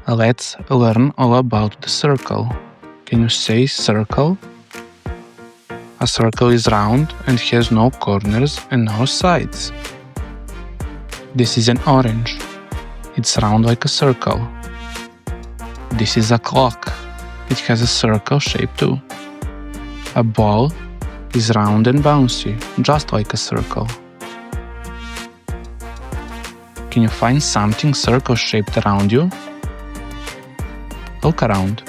Let's learn all about the circle. Can you say circle? A circle is round and has no corners and no sides. This is an orange. It's round like a circle. This is a clock. It has a circle shape too. A ball is round and bouncy, just like a circle. Can you find something circle-shaped around you? Look around.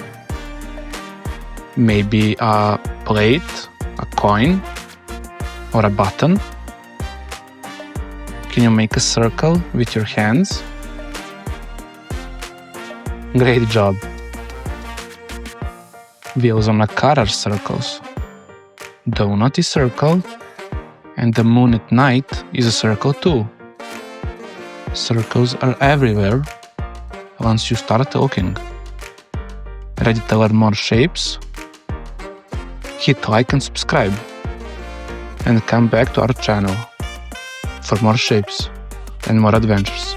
Maybe a plate, a coin, or a button? Can you make a circle with your hands? Great job! Wheels on a car are circles. Donut is circle, and the moon at night is a circle too. Circles are everywhere once you start looking. Ready to learn more shapes? Hit like and subscribe, and come back to our channel for more shapes and more adventures.